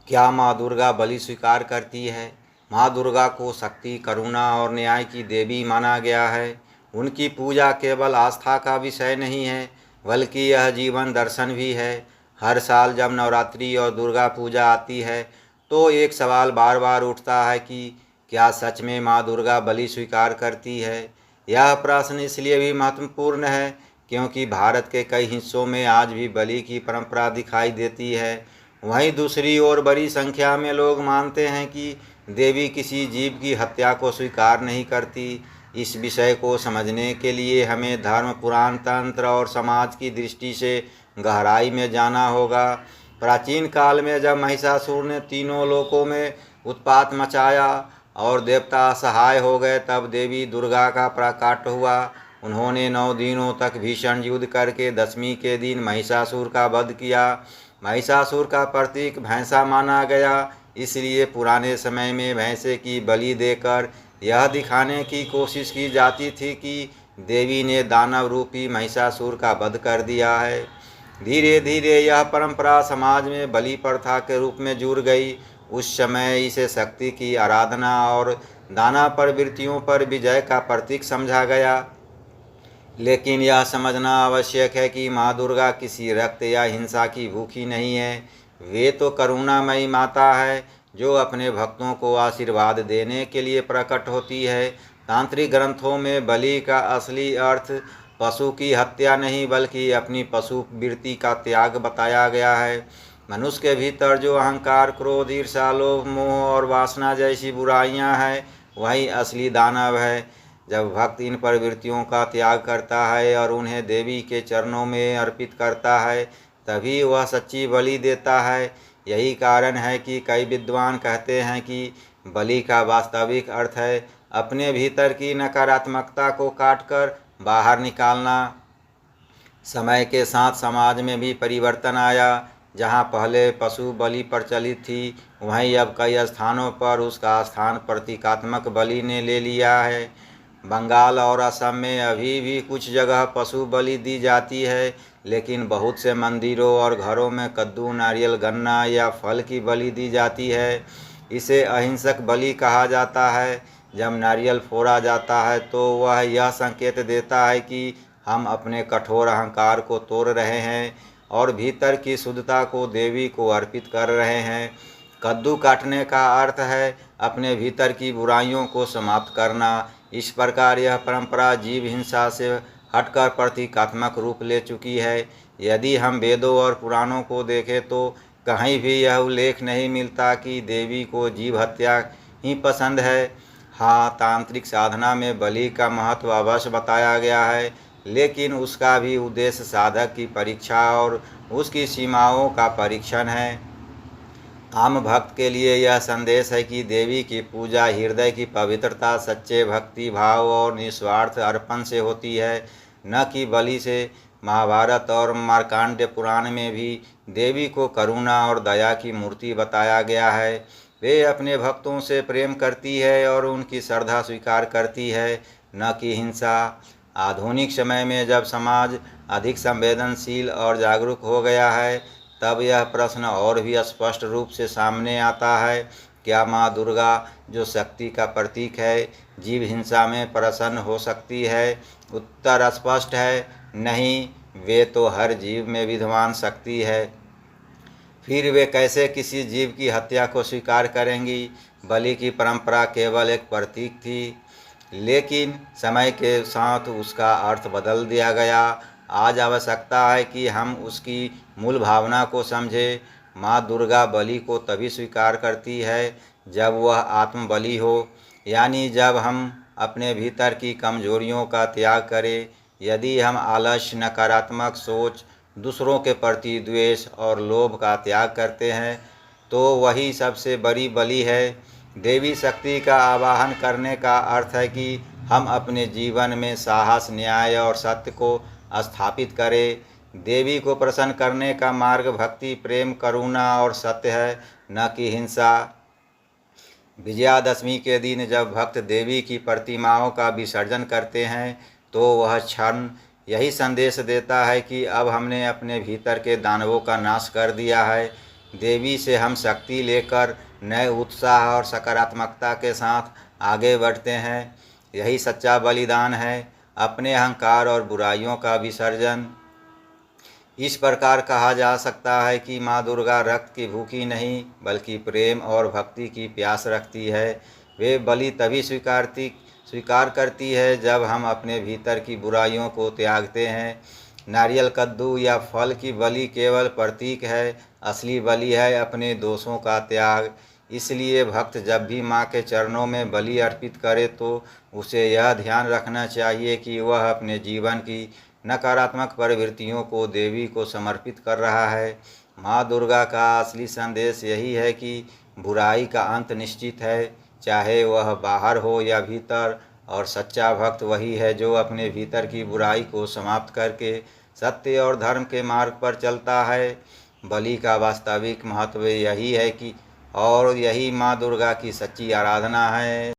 क्या माँ दुर्गा बलि स्वीकार करती है? माँ दुर्गा को शक्ति, करुणा और न्याय की देवी माना गया है। उनकी पूजा केवल आस्था का विषय नहीं है, बल्कि यह जीवन दर्शन भी है। हर साल जब नवरात्रि और दुर्गा पूजा आती है, तो एक सवाल बार बार उठता है कि क्या सच में माँ दुर्गा बलि स्वीकार करती है? यह प्रश्न इसलिए भी महत्वपूर्ण है क्योंकि भारत के कई हिस्सों में आज भी बलि की परंपरा दिखाई देती है। वहीं दूसरी ओर बड़ी संख्या में लोग मानते हैं कि देवी किसी जीव की हत्या को स्वीकार नहीं करती। इस विषय को समझने के लिए हमें धर्म, पुराण, तंत्र और समाज की दृष्टि से गहराई में जाना होगा। प्राचीन काल में जब महिषासुर ने तीनों लोकों में उत्पात मचाया और देवता असहाय हो गए, तब देवी दुर्गा का प्रकट हुआ। उन्होंने 9 दिनों तक भीषण युद्ध करके 10वीं के दिन महिषासुर का वध किया। महिषासुर का प्रतीक भैंसा माना गया, इसलिए पुराने समय में भैंसे की बलि देकर यह दिखाने की कोशिश की जाती थी कि देवी ने दानव रूपी महिषासुर का वध कर दिया है। धीरे धीरे यह परंपरा समाज में बलि प्रथा के रूप में जुड़ गई। उस समय इसे शक्ति की आराधना और दानव प्रवृत्तियों पर विजय का प्रतीक समझा गया। लेकिन यह समझना आवश्यक है कि माँ दुर्गा किसी रक्त या हिंसा की भूखी नहीं है। वे तो करुणामयी माता है, जो अपने भक्तों को आशीर्वाद देने के लिए प्रकट होती है। तांत्रिक ग्रंथों में बलि का असली अर्थ पशु की हत्या नहीं, बल्कि अपनी पशु वृत्ति का त्याग बताया गया है। मनुष्य के भीतर जो अहंकार, क्रोध, ईर्ष्या, लोभ, मोह और वासना जैसी बुराइयां हैं, वही असली दानव है। जब भक्त इन प्रवृत्तियों का त्याग करता है और उन्हें देवी के चरणों में अर्पित करता है, तभी वह सच्ची बलि देता है। यही कारण है कि कई विद्वान कहते हैं कि बलि का वास्तविक अर्थ है अपने भीतर की नकारात्मकता को काटकर बाहर निकालना। समय के साथ समाज में भी परिवर्तन आया। जहाँ पहले पशु बलि प्रचलित थी, वहीं अब कई स्थानों पर उसका स्थान प्रतीकात्मक बलि ने ले लिया है। बंगाल और असम में अभी भी कुछ जगह पशु बलि दी जाती है, लेकिन बहुत से मंदिरों और घरों में कद्दू, नारियल, गन्ना या फल की बलि दी जाती है। इसे अहिंसक बलि कहा जाता है। जब नारियल फोड़ा जाता है तो वह यह संकेत देता है कि हम अपने कठोर अहंकार को तोड़ रहे हैं और भीतर की शुद्धता को देवी को अर्पित कर रहे हैं। कद्दू काटने का अर्थ है अपने भीतर की बुराइयों को समाप्त करना। इस प्रकार यह परंपरा जीव हिंसा से हटकर प्रतीकात्मक रूप ले चुकी है। यदि हम वेदों और पुराणों को देखें तो कहीं भी यह उल्लेख नहीं मिलता कि देवी को जीव हत्या ही पसंद है। हाँ, तांत्रिक साधना में बलि का महत्व अवश्य बताया गया है, लेकिन उसका भी उद्देश्य साधक की परीक्षा और उसकी सीमाओं का परीक्षण है। आम भक्त के लिए यह संदेश है कि देवी की पूजा हृदय की पवित्रता, सच्चे भक्ति भाव और निस्वार्थ अर्पण से होती है, न कि बलि से। महाभारत और मार्कंडेय पुराण में भी देवी को करुणा और दया की मूर्ति बताया गया है। वे अपने भक्तों से प्रेम करती है और उनकी श्रद्धा स्वीकार करती है, न कि हिंसा। आधुनिक समय में जब समाज अधिक संवेदनशील और जागरूक हो गया है, तब यह प्रश्न और भी स्पष्ट रूप से सामने आता है, क्या माँ दुर्गा, जो शक्ति का प्रतीक है, जीव हिंसा में प्रसन्न हो सकती है? उत्तर स्पष्ट है, नहीं। वे तो हर जीव में विद्यमान शक्ति है, फिर वे कैसे किसी जीव की हत्या को स्वीकार करेंगी? बलि की परंपरा केवल एक प्रतीक थी, लेकिन समय के साथ उसका अर्थ बदल दिया गया। आज आवश्यकता है कि हम उसकी मूल भावना को समझें। माँ दुर्गा बलि को तभी स्वीकार करती है जब वह आत्म बलि हो, यानी जब हम अपने भीतर की कमजोरियों का त्याग करें। यदि हम आलस्य, नकारात्मक सोच, दूसरों के प्रति द्वेष और लोभ का त्याग करते हैं, तो वही सबसे बड़ी बलि है। देवी शक्ति का आवाहन करने का अर्थ है कि हम अपने जीवन में साहस, न्याय और सत्य को स्थापित करें। देवी को प्रसन्न करने का मार्ग भक्ति, प्रेम, करुणा और सत्य है, न कि हिंसा। विजयादशमी के दिन जब भक्त देवी की प्रतिमाओं का विसर्जन करते हैं, तो वह क्षण यही संदेश देता है कि अब हमने अपने भीतर के दानवों का नाश कर दिया है। देवी से हम शक्ति लेकर नए उत्साह और सकारात्मकता के साथ आगे बढ़ते हैं। यही सच्चा बलिदान है, अपने अहंकार और बुराइयों का विसर्जन। इस प्रकार कहा जा सकता है कि माँ दुर्गा रक्त की भूखी नहीं बल्कि प्रेम और भक्ति की प्यास रखती है। वे बलि तभी स्वीकार करती है जब हम अपने भीतर की बुराइयों को त्यागते हैं। नारियल, कद्दू या फल की बलि केवल प्रतीक है, असली बलि है अपने दोषों का त्याग। इसलिए भक्त जब भी माँ के चरणों में बलि अर्पित करे तो उसे यह ध्यान रखना चाहिए कि वह अपने जीवन की नकारात्मक प्रवृत्तियों को देवी को समर्पित कर रहा है। माँ दुर्गा का असली संदेश यही है कि बुराई का अंत निश्चित है, चाहे वह बाहर हो या भीतर, और सच्चा भक्त वही है जो अपने भीतर की बुराई को समाप्त करके सत्य और धर्म के मार्ग पर चलता है। बलि का वास्तविक महत्व यही है कि और यही माँ दुर्गा की सच्ची आराधना है।